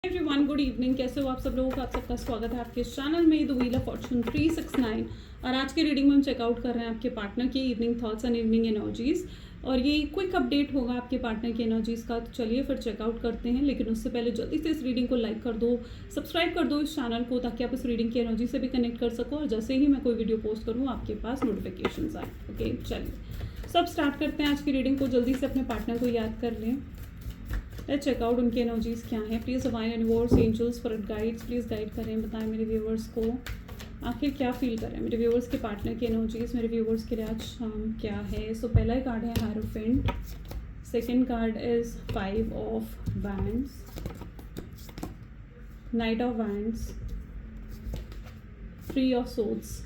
Everyone good evening. कैसे हो आप सब लोगों का? आप सबका स्वागत है आपके चैनल में द व्हील ऑफ फॉर्चून 369। और आज की रीडिंग में हम चेकआउट कर रहे हैं आपके पार्टनर की evening thoughts and evening energies. और ये क्विक अपडेट होगा आपके पार्टनर की एनर्जीज का। तो चलिए फिर चेकआउट करते हैं, लेकिन उससे पहले जल्दी से इस रीडिंग को लाइक कर दो, सब्सक्राइब कर दो इस चैनल को, ताकि आप इस रीडिंग की एनर्जी से भी कनेक्ट कर सको और जैसे ही मैं कोई वीडियो पोस्ट करूँ आपके पास नोटिफिकेशन आए। ओके चलिए सब स्टार्ट करते हैं आज की रीडिंग को। जल्दी से अपने पार्टनर को याद कर लें। लेट्स चेक आउट उनकी एनर्जीज क्या है। Please divine universe angels spirit guides please guide करें, बताएं मेरे व्यूवर्स को आखिर क्या फील करें। मेरे व्यूवर्स के पार्टनर की एनर्जीज मेरे व्यूवर्स के लिए आज शाम क्या है। सो पहला ही कार्ड है hierophant, second card is 5 of wands, night of wands, 3 of swords,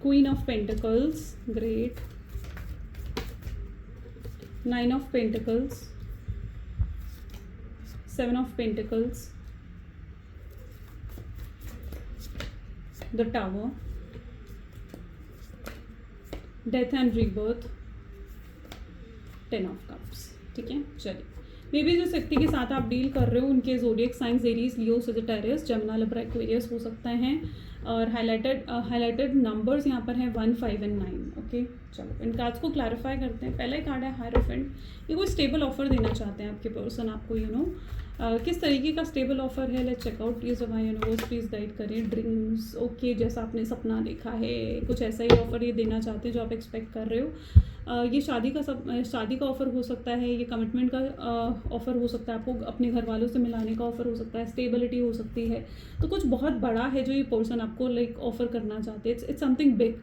queen of pentacles, great, 9 of pentacles, 7 of Pentacles, the Tower, Death and Rebirth, 10 of Cups। ठीक है चलिए, मे बी जो व्यक्ति के साथ आप डील कर रहे हो उनके ज़ोडिएक साइंस एरीज, लियो, सजिटेरियस, जमुना, लिब्रा, एक्वेरियस हो सकते हैं। और हाईलाइटेड नंबर्स यहाँ पर हैं 1, 5 एंड 9। ओके चलो इन कार्ड्स को क्लैरिफाई करते हैं। पहला ही कार्ड है हायरोफेंट। ये कोई स्टेबल ऑफर देना चाहते हैं आपके पर्सन आपको, यू नो किस तरीके का स्टेबल ऑफर है। Let's check out. Please divine universe please guide करें। ड्रीम्स, ओके जैसा आपने सपना देखा है कुछ ऐसा ही ऑफर ये देना चाहते हैं जो आप एक्सपेक्ट कर रहे हो। ये शादी का ऑफ़र हो सकता है, ये कमिटमेंट का ऑफ़र हो सकता है, आपको अपने घर वालों से मिलाने का ऑफ़र हो सकता है, स्टेबिलिटी हो सकती है। तो कुछ बहुत बड़ा है जो ये पर्सन आपको लाइक ऑफ़र करना चाहते हैं। It's something big.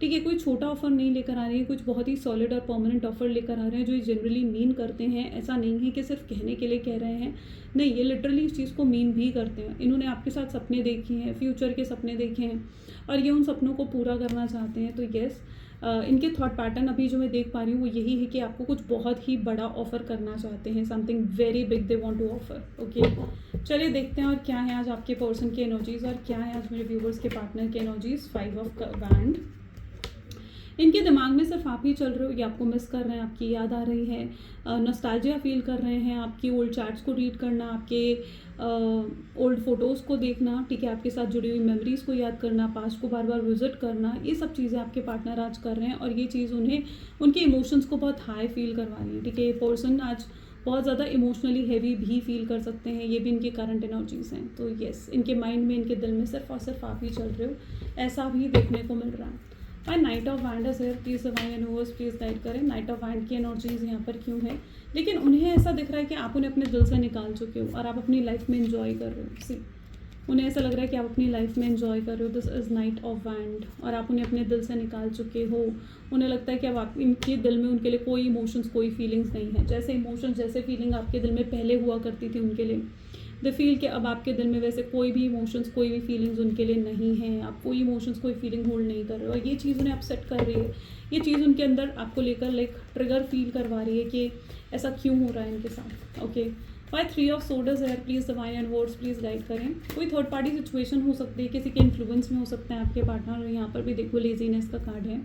ठीक है, कोई छोटा ऑफर नहीं लेकर आ रहे हैं, कुछ बहुत ही सॉलिड और परमानेंट ऑफर लेकर आ रहे हैं जो ये जनरली मीन करते हैं। ऐसा नहीं है कि सिर्फ कहने के लिए कह रहे हैं, नहीं ये लिटरली इस चीज़ को मीन भी करते हैं। इन्होंने आपके साथ सपने देखे हैं, फ्यूचर के सपने देखे हैं और ये उन सपनों को पूरा करना चाहते हैं। तो येस इनके थॉट पैटर्न अभी जो मैं देख पा रही हूँ वो यही है कि आपको कुछ बहुत ही बड़ा ऑफर करना चाहते हैं। Something very big they want to offer. Okay चलिए देखते हैं और क्या है आज आपके पर्सन की एनर्जीज और क्या है आज मेरे व्यूवर्स के पार्टनर की एनर्जीज। 5 of wand. इनके दिमाग में सिर्फ आप ही चल रहे हो, ये आपको मिस कर रहे हैं, आपकी याद आ रही है, नॉस्टैल्जिया फील कर रहे हैं, आपकी ओल्ड चैट्स को रीड करना, आपके ओल्ड फोटोज़ को देखना, ठीक है, आपके साथ जुड़ी हुई मेमोरीज़ को याद करना, पास्ट को बार बार विजिट करना, ये सब चीज़ें आपके पार्टनर आज कर रहे हैं और ये चीज़ उन्हें उनके इमोशंस को बहुत हाई फील करवा रही है। ठीक है, ये पर्सन आज बहुत ज़्यादा इमोशनली हैवी भी फील कर सकते हैं, ये भी इनके करंट एनर्जीज़ हैं। तो येस इनके माइंड में, इनके दिल में सिर्फ और सिर्फ आप ही चल रहे हो, ऐसा भी देखने को मिल रहा है। Night of wand is here. Please divine universe please guide करें। नाइट ऑफ वैंड की एनर्जीज यहाँ पर क्यों है, लेकिन उन्हें ऐसा दिख रहा है कि आप उन्हें अपने दिल से निकाल चुके हो और आप अपनी लाइफ में एंजॉय कर रहे हो। सी उन्हें ऐसा लग रहा है कि आप अपनी लाइफ में एंजॉय कर रहे हो। This is night of wand और आप उन्हें अपने दिल से निकाल चुके हो। उन्हें लगता है कि अब आप इनके दिल में उनके लिए कोई इमोशंस, कोई फीलिंग्स नहीं है। जैसे इमोशंस, जैसे फीलिंग आपके दिल में पहले हुआ करती थी उनके लिए, द फील कि अब आपके दिल में वैसे कोई भी इमोशंस, कोई भी फीलिंग्स उनके लिए नहीं है। आप कोई इमोशंस, कोई फीलिंग होल्ड नहीं कर रहे हो और ये चीज़ उन्हें अपसेट कर रही है। ये चीज़ उनके अंदर आपको लेकर लाइक ट्रिगर फील करवा रही है कि ऐसा क्यों हो रहा है इनके साथ। ओके वाई 3 ऑफ सोर्ड्स है। Please divine and words please guide करें। कोई थर्ड पार्टी सिचुएशन हो सकती है, किसी के इन्फ्लुएंस में हो सकते हैं आपके पार्टनर। यहाँ पर भी देखो लेजीनेस का कार्ड है।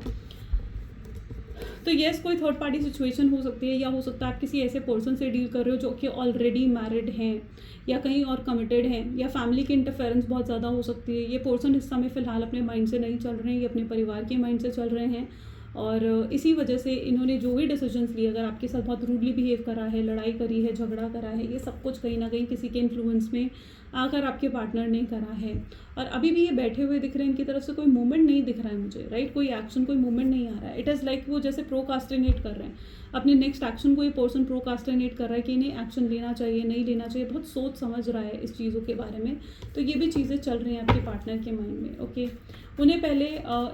तो येस कोई थर्ड पार्टी सिचुएशन हो सकती है, या हो सकता है आप किसी ऐसे पर्सन से डील कर रहे हो जो कि ऑलरेडी मैरिड हैं या कहीं और कमिटेड हैं, या फैमिली की इंटरफेरेंस बहुत ज़्यादा हो सकती है। ये पर्सन इस समय फ़िलहाल अपने माइंड से नहीं चल रहे हैं, ये अपने परिवार के माइंड से चल रहे हैं और इसी वजह से इन्होंने जो भी डिसीजंस लिए, अगर आपके साथ बहुत रूडली बिहेव करा है, लड़ाई करी है, झगड़ा करा है, ये सब कुछ कहीं ना कहीं किसी के इन्फ्लुएंस में आकर आपके पार्टनर ने करा है। और अभी भी ये बैठे हुए दिख रहे हैं, इनकी तरफ से कोई मूवमेंट नहीं दिख रहा है मुझे, राइट, कोई एक्शन, कोई मूवमेंट नहीं आ रहा है। इट इज़ लाइक वो जैसे प्रोकास्टिनेट कर रहे हैं अपने नेक्स्ट एक्शन को। ये पर्सन प्रोकास्टिनेट कर रहा है कि इन्हें एक्शन लेना चाहिए, नहीं लेना चाहिए, बहुत सोच समझ रहा है इस चीज़ों के बारे में। तो ये भी चीज़ें चल रही हैं आपके पार्टनर के माइंड में। ओके उन्हें पहले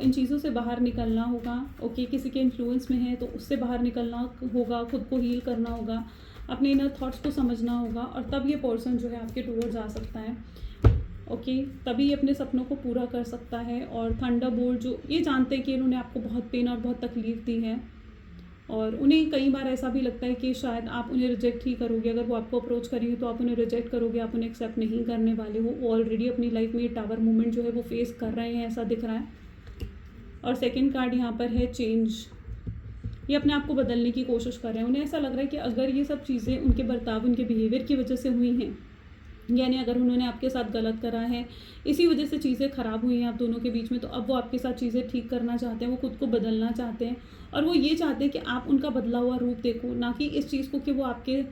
इन चीज़ों से बाहर निकलना होगा। ओके किसी के इन्फ्लुएंस में है तो उससे बाहर निकलना होगा, खुद को हील करना होगा, अपने इनर थॉट्स को समझना होगा और तब ये पर्सन जो है आपके टूवर्ड्स आ सकता है। ओके तभी ये अपने सपनों को पूरा कर सकता है। और थंडरबोल्ट जो ये जानते हैं कि इन्होंने आपको बहुत पेन और बहुत तकलीफ़ दी है और उन्हें कई बार ऐसा भी लगता है कि शायद आप उन्हें रिजेक्ट ही करोगे। अगर वो आपको अप्रोच करेंगे तो आप उन्हें रिजेक्ट करोगे, आप उन्हें एक्सेप्ट नहीं करने वाले हो। वो ऑलरेडी अपनी लाइफ में ये टावर मूवमेंट जो है वो फेस कर रहे हैं, ऐसा दिख रहा है। और सेकेंड कार्ड यहाँ पर है चेंज। ये अपने आप को बदलने की कोशिश कर रहे हैं। उन्हें ऐसा लग रहा है कि अगर ये सब चीज़ें उनके बर्ताव, उनके बिहेवियर की वजह से हुई हैं, यानी अगर उन्होंने आपके साथ गलत करा है, इसी वजह से चीज़ें ख़राब हुई हैं आप दोनों के बीच में, तो अब वो आपके साथ चीज़ें ठीक करना चाहते हैं, वो खुद को बदलना चाहते हैं और वो ये चाहते हैं कि आप उनका बदला हुआ रूप देखो, ना कि इस चीज़ को कि वो आपके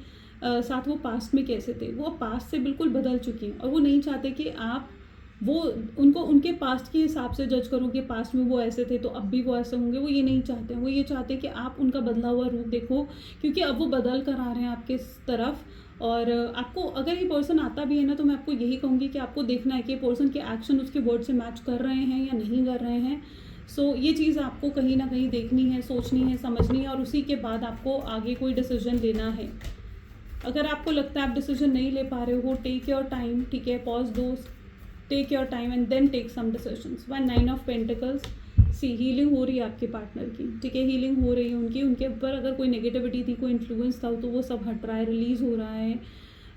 साथ वो पास्ट में कैसे थे। वो पास्ट से बिल्कुल बदल चुके हैं और वो नहीं चाहते कि आप वो उनको उनके पास्ट के हिसाब से जज करो कि पास्ट में वो ऐसे थे तो अब भी वो ऐसे होंगे। वो ये नहीं चाहते हैं। वो ये चाहते हैं कि आप उनका बदला हुआ रूप देखो, क्योंकि अब वो बदल कर आ रहे हैं आपके तरफ। और आपको अगर ये पर्सन आता भी है ना, तो मैं आपको यही कहूँगी कि आपको देखना है कि ये पर्सन के एक्शन उसके वर्ड से मैच कर रहे हैं या नहीं कर रहे हैं। सो ये चीज़ आपको कहीं ना कहीं देखनी है, सोचनी है, समझनी है और उसी के बाद आपको आगे कोई डिसीजन लेना है। अगर आपको लगता है आप डिसीजन नहीं ले पा रहे हो, टेक योर टाइम, ठीक है, पॉज दो, take your time and then take some decisions. 9 of pentacles, see healing हो रही है आपके पार्टनर की, ठीक है, हीलिंग हो रही है उनकी, उनके ऊपर अगर कोई नेगेटिविटी थी, कोई इन्फ्लुएंस था, तो वो सब हट रहा है, रिलीज़ हो रहा है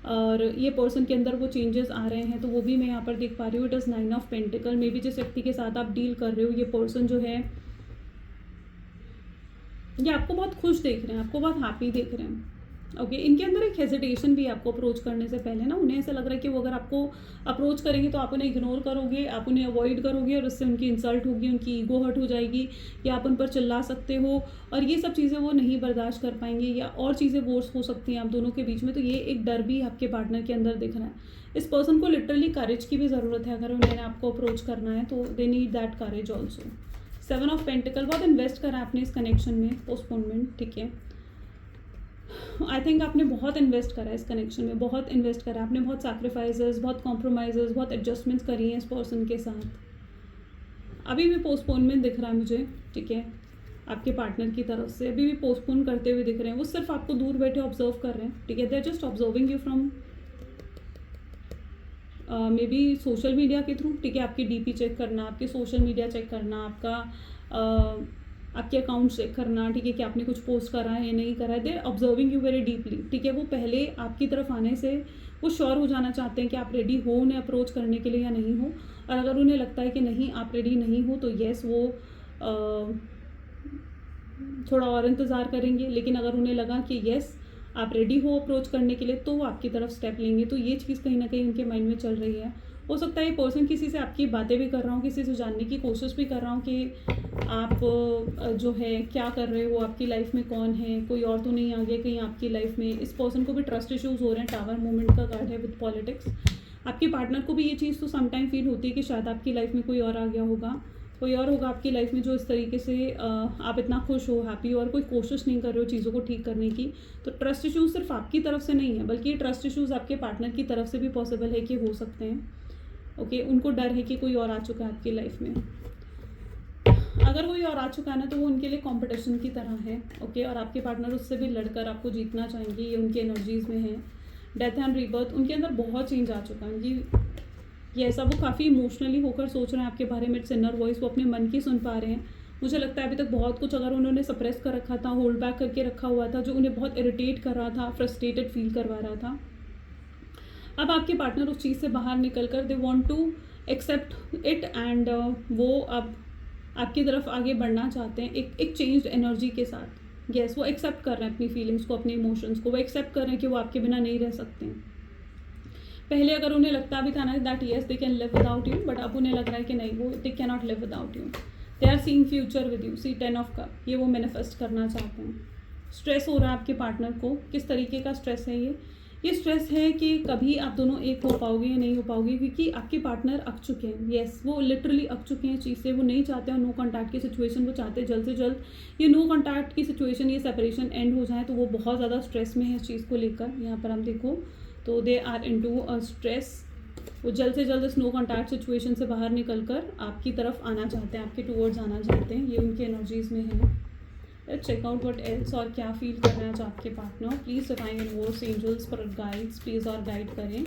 और ये पर्सन के अंदर वो चेंजेस आ रहे हैं, तो वो भी मैं यहाँ पर देख पा रही हूँ। It is 9 of pentacle. May be जिस व्यक्ति के साथ आप डील कर रहे हो, ये पर्सन जो है ये आपको बहुत खुश देख रहे हैं, आपको बहुत हैप्पी देख रहे हैं। ओके, इनके अंदर एक हेजिटेशन भी आपको अप्रोच करने से पहले ना, उन्हें ऐसा लग रहा है कि वो अगर आपको अप्रोच करेंगे तो आप उन्हें इग्नोर करोगे, आप उन्हें अवॉइड करोगे और उससे उनकी इंसल्ट होगी, उनकी ईगो हर्ट हो जाएगी, या आप उन पर चिल्ला सकते हो और ये सब चीज़ें वो नहीं बर्दाश्त कर पाएंगे, या और चीज़ें वर्स हो सकती हैं आप दोनों के बीच में। तो ये एक डर भी आपके पार्टनर के अंदर दिख रहा है। इस पर्सन को लिटरली करेज की भी ज़रूरत है। अगर उन्हें आपको अप्रोच करना है तो they need that courage also. 7 of pentacle, बहुत इन्वेस्ट करा आपने इस कनेक्शन में, पोस्टपोनमेंट, ठीक है। आई थिंक आपने बहुत इन्वेस्ट करा है इस कनेक्शन में, बहुत इन्वेस्ट करा, आपने बहुत सैक्रिफाइसेस, बहुत कॉम्प्रोमाइज़ेस, बहुत एडजस्टमेंट्स करी हैं इस पर्सन के साथ। अभी भी पोस्टपोनमेंट दिख रहा है मुझे, ठीक है, आपके पार्टनर की तरफ से अभी भी पोस्टपोन करते हुए दिख रहे हैं। वो सिर्फ आपको दूर बैठे ऑब्जर्व कर रहे हैं, ठीक है, they are just observing you from maybe social media के थ्रू, ठीक है, आपकी डीपी चेक करना, आपके सोशल मीडिया चेक करना, आपके अकाउंट चेक करना, ठीक है, कि आपने कुछ पोस्ट करा है नहीं करा है। They are observing you very deeply, ठीक है। वो पहले आपकी तरफ आने से वो श्योर हो जाना चाहते हैं कि आप रेडी हो उन्हें अप्रोच करने के लिए या नहीं हो, और अगर उन्हें लगता है कि नहीं आप रेडी नहीं हो तो येस वो थोड़ा और इंतज़ार करेंगे, लेकिन अगर उन्हें लगा कि येस आप रेडी हो अप्रोच करने के लिए तो वो आपकी तरफ स्टेप लेंगे। तो ये चीज़ कहीं ना कहीं उनके माइंड में चल रही है। हो सकता है ये पर्सन किसी से आपकी बातें भी कर रहा हूँ, किसी से जानने की कोशिश भी कर रहा हूँ कि आप जो है क्या कर रहे हो, आपकी लाइफ में कौन है, कोई और तो नहीं आ गया कहीं आपकी लाइफ में। इस पर्सन को भी ट्रस्ट इश्यूज़ हो रहे हैं, टावर मूवमेंट का कार्ड है विद पॉलिटिक्स। आपके पार्टनर को भी ये चीज़ तो समटाइम फील होती है कि शायद आपकी लाइफ में कोई और आ गया होगा, कोई और होगा आपकी लाइफ में जो इस तरीके से आप इतना खुश हो, हैप्पी हो और कोई कोशिश नहीं कर रहे हो चीज़ों को ठीक करने की। तो ट्रस्ट इश्यूज़ सिर्फ आपकी तरफ से नहीं है, बल्कि ये ट्रस्ट इश्यूज़ आपके पार्टनर की तरफ से भी पॉसिबल है कि हो सकते हैं। ओके, उनको डर है कि कोई और आ चुका है आपकी लाइफ में। अगर कोई और आ चुका है ना, तो वो उनके लिए कंपटीशन की तरह है, ओके, और आपके पार्टनर उससे भी लड़कर आपको जीतना चाहेंगे, ये उनकी एनर्जीज़ में है। डेथ एंड रीबर्थ, उनके अंदर बहुत चेंज आ चुका है। उनकी ये ऐसा वो काफ़ी इमोशनली होकर सोच रहे हैं आपके बारे में। इट्स इनर वॉइस, वो अपने मन की सुन पा रहे हैं। मुझे लगता है अभी तक बहुत कुछ अगर उन्होंने सप्रेस कर रखा था, होल्ड बैक करके रखा हुआ था, जो उन्हें बहुत इरिटेट कर रहा था, फ्रस्ट्रेटेड फील करवा रहा था, अब आपके पार्टनर उस चीज़ से बाहर निकल कर they want to accept it and वो अब आपकी तरफ आगे बढ़ना चाहते हैं एक चेंज्ड एनर्जी के साथ। यस, वो एक्सेप्ट कर रहे हैं अपनी फीलिंग्स को, अपने इमोशंस को, वो एक्सेप्ट कर रहे हैं कि वो आपके बिना नहीं रह सकते हैं। पहले अगर उन्हें लगता भी था ना that yes they can live without you, but अब उन्हें लग रहा है कि नहीं, वो they can not live without you. They are seeing future with you. See 10 of cup, ये वो मैनिफेस्ट करना चाहते हैं। स्ट्रेस हो रहा है आपके पार्टनर को। किस तरीके का स्ट्रेस है ये स्ट्रेस है कि कभी आप दोनों एक हो पाओगे या नहीं हो पाओगे, क्योंकि आपके पार्टनर अक चुके हैं। येस, वो लिटरली अक चुके हैं चीज़ से। वो नहीं चाहते हैं नो कॉन्टैक्ट की सिचुएशन, वो चाहते हैं जल्द से जल्द ये नो कॉन्टैक्ट की सिचुएशन, ये सेपरेशन एंड हो जाए। तो वो बहुत ज़्यादा स्ट्रेस में है इस चीज़ को लेकर। यहाँ पर आप देखो तो they are into a stress. वो जल्द से जल्द इस नो कॉन्टैक्ट सिचुएशन से बाहर निकल कर आपकी तरफ आना चाहते हैं, आपके टूवर्ड्स आना चाहते हैं। ये उनकी एनर्जीज़ में है। Let's check out what else, और क्या फील कर रहे हैं आज आपके partner. Please divine universe, angels, पर गाइड्स प्लीज़ और गाइड करें।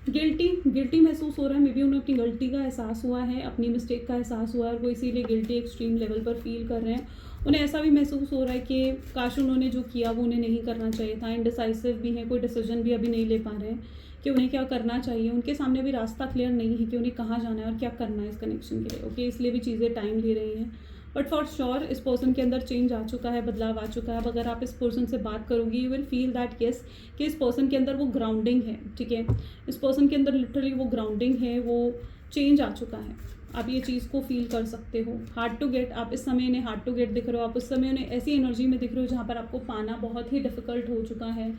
गिल्टी महसूस हो रहा है। मे बी उन्हें अपनी गलती का एहसास हुआ है, अपनी मिस्टेक का एहसास हुआ है और वो इसीलिए गिल्टी एक्सट्रीम लेवल पर फील कर रहे हैं। उन्हें ऐसा भी महसूस हो रहा है कि काश उन्होंने जो किया वो उन्हें नहीं करना चाहिए था। इनडिसाइसिव भी हैं, कोई डिसीजन भी अभी नहीं ले पा रहे हैं कि उन्हें क्या करना चाहिए। उनके सामने भी रास्ता क्लियर नहीं है कि उन्हें कहाँ जाना है और क्या करना है इस कनेक्शन के लिए। ओके, इसलिए भी चीज़ें टाइम ले रही हैं। बट फॉर श्योर इस पर्सन के अंदर चेंज आ चुका है, बदलाव आ चुका है। अब अगर आप इस पर्सन से बात करोगी you will feel that yes कि इस पर्सन के अंदर वो ग्राउंडिंग है, ठीक है, इस पर्सन के अंदर लिटरली वो ग्राउंडिंग है, वो चेंज आ चुका है। आप ये चीज़ को फील कर सकते हो। हार्ड टू गेट, आप इस समय उन्हें हार्ड टू गेट दिख रहे हो, आप उस समय उन्हें ऐसी एनर्जी में दिख रहे हो जहाँ पर आपको पाना बहुत ही डिफिकल्ट हो चुका है,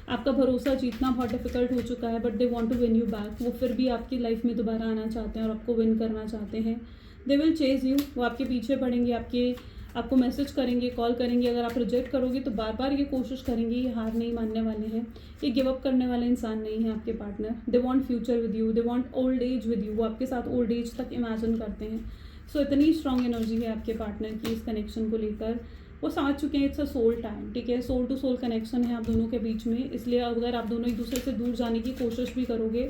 आपका भरोसा जीतना बहुत डिफिकल्ट हो चुका है, but they want to win you back. वो फिर भी आपकी लाइफ में दोबारा आना चाहते हैं और आपको विन करना चाहते हैं। दे विल चेज यू, वो आपके पीछे पड़ेंगे, आपको मैसेज करेंगे, कॉल करेंगे। अगर आप रिजेक्ट करोगे तो बार बार ये कोशिश करेंगे, ये हार नहीं मानने वाले हैं, ये गिव अप करने वाले इंसान नहीं है आपके partner. They want future with you, they want old age with you, वो आपके साथ ओल्ड एज तक इमेजिन करते हैं। सो इतनी स्ट्रॉन्ग एनर्जी है आपके पार्टनर की इस कनेक्शन को लेकर। वो समझ चुके हैं इट्स अ सोल टाइम, ठीक है, सोल टू सोल कनेक्शन है आप दोनों के बीच में। इसलिए अगर आप दोनों एक दूसरे से दूर जाने की कोशिश भी करोगे,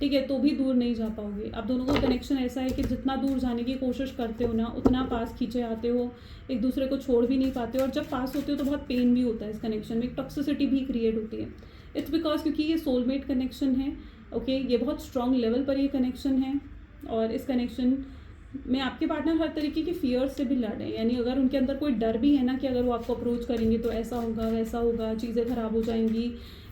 ठीक है, तो भी दूर नहीं जा पाओगे। आप दोनों का कनेक्शन ऐसा है कि जितना दूर जाने की कोशिश करते हो ना, उतना पास खींचे आते हो, एक दूसरे को छोड़ भी नहीं पाते हो। और जब पास होते हो तो बहुत पेन भी होता है इस कनेक्शन में, एक टॉक्सिसिटी भी क्रिएट होती है। इट्स बिकॉज क्योंकि ये सोलमेट कनेक्शन है, ओके, ये बहुत स्ट्रॉन्ग लेवल पर ये कनेक्शन है। और इस कनेक्शन में आपके पार्टनर हर तरीके के फियर से भी लड़े, यानी अगर उनके अंदर कोई डर भी है ना कि अगर वो आपको अप्रोच करेंगे तो ऐसा होगा, वैसा होगा, चीज़ें ख़राब हो जाएंगी,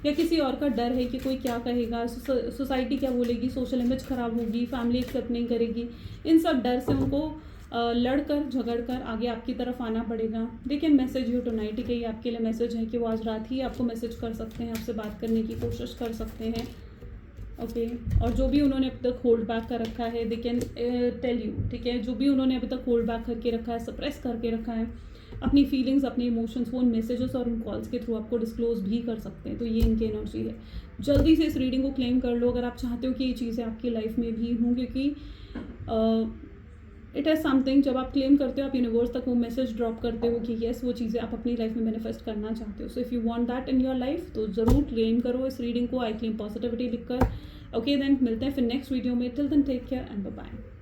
या किसी और का डर है कि कोई क्या कहेगा, सोसाइटी क्या बोलेगी, सोशल इमेज ख़राब होगी, फैमिली एक्सेप्ट नहीं करेगी, इन सब डर से उनको लड़कर झगड़कर आगे आपकी तरफ आना पड़ेगा। They can message you tonight, ठीक है, ये आपके लिए मैसेज है कि वो आज रात ही आपको मैसेज कर सकते हैं, आपसे बात करने की कोशिश कर सकते हैं, ओके। और जो भी उन्होंने अभी तक होल्ड बैक कर रखा है दे कैन टेल यू, ठीक है, जो भी उन्होंने अभी तक होल्ड बैक करके रखा है, सप्रेस करके रखा है, अपनी फीलिंग्स, अपने इमोशंस, वो उन मैसेजेस और उन कॉल्स के थ्रू आपको डिस्क्लोज भी कर सकते हैं। तो ये इनकी एनर्जी है। जल्दी से इस रीडिंग को क्लेम कर लो अगर आप चाहते हो कि ये चीज़ें आपकी लाइफ में भी हों, क्योंकि इट हैज़ समथिंग। जब आप क्लेम करते हो, आप यूनिवर्स तक वो मैसेज ड्रॉप करते हो कि येस वो चीज़ें आप अपनी लाइफ में मैनिफेस्ट करना चाहते हो। So if you want that in your life तो ज़रूर क्लेम करो इस रीडिंग को, आई क्लेम पॉजिटिविटी लिखकर। ओके देन मिलते हैं फिर नेक्स्ट वीडियो में। Till then take care and bye bye.